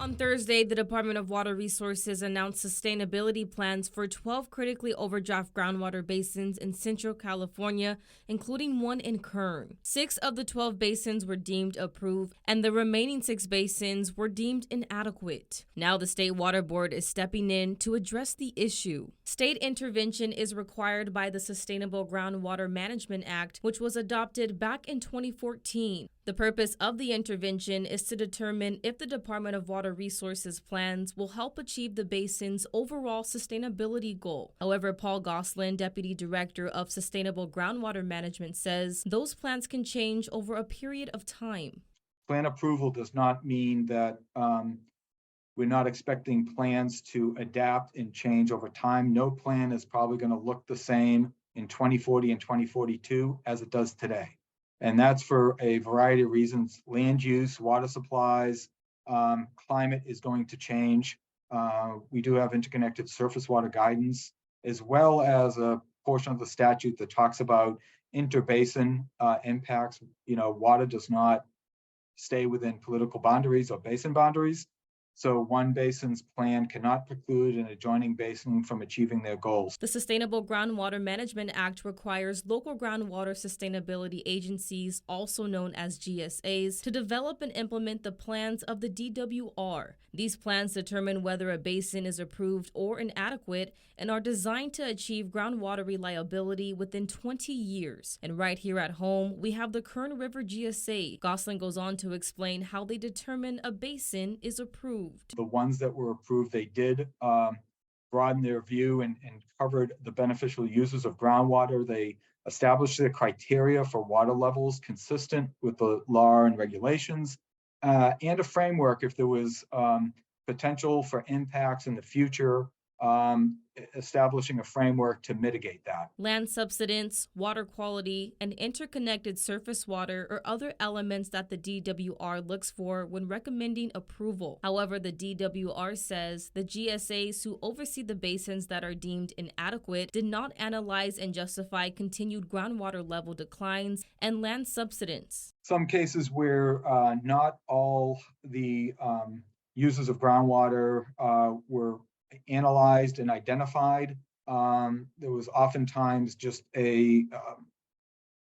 On Thursday, the Department of Water Resources announced sustainability plans for 12 critically overdraft groundwater basins in Central California, including one in Kern. 6 of the 12 basins were deemed approved, and the remaining 6 basins were deemed inadequate. Now the State Water Board is stepping in to address the issue. State intervention is required by the Sustainable Groundwater Management Act, which was adopted back in 2014. The purpose of the intervention is to determine if the Department of Water Resources plans will help achieve the basin's overall sustainability goal. However, Paul Gosselin, Deputy Director of Sustainable Groundwater Management, says those plans can change over a period of time. Plan approval does not mean that we're not expecting plans to adapt and change over time. No plan is probably going to look the same in 2040 and 2042 as it does today. And that's for a variety of reasons. Land use, water supplies, climate is going to change. We do have interconnected surface water guidance, as well as a portion of the statute that talks about interbasin impacts. Water does not stay within political boundaries or basin boundaries. So one basin's plan cannot preclude an adjoining basin from achieving their goals. The Sustainable Groundwater Management Act requires local groundwater sustainability agencies, also known as GSAs, to develop and implement the plans of the DWR. These plans determine whether a basin is approved or inadequate and are designed to achieve groundwater reliability within 20 years. And right here at home, we have the Kern River GSA. Gosselin goes on to explain how they determine a basin is approved. The ones that were approved, they did broaden their view and covered the beneficial uses of groundwater. They established the criteria for water levels consistent with the law and regulations, and a framework if there was potential for impacts in the future, establishing a framework to mitigate that. Land subsidence, water quality, and interconnected surface water are other elements that the DWR looks for when recommending approval. However, the DWR says the GSAs who oversee the basins that are deemed inadequate did not analyze and justify continued groundwater level declines and land subsidence. Some cases where not all the uses of groundwater were analyzed and identified. There was oftentimes just a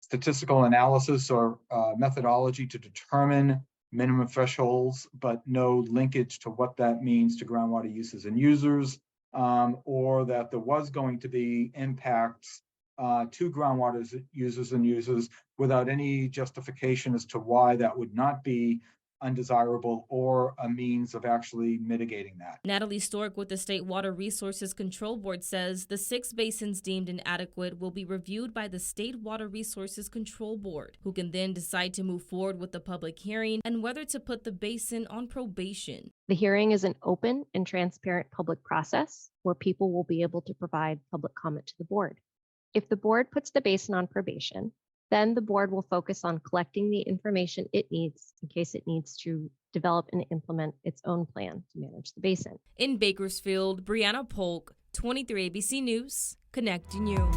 statistical analysis or methodology to determine minimum thresholds, but no linkage to what that means to groundwater uses and users, or that there was going to be impacts to groundwater users and users without any justification as to why that would not be undesirable or a means of actually mitigating that. Natalie Stork with the State Water Resources Control Board says the 6 basins deemed inadequate will be reviewed by the State Water Resources Control Board, who can then decide to move forward with the public hearing and whether to put the basin on probation. The hearing is an open and transparent public process where people will be able to provide public comment to the board. If the board puts the basin on probation, then the board will focus on collecting the information it needs in case it needs to develop and implement its own plan to manage the basin. In Bakersfield, Brianna Polk, 23 ABC News, connecting you.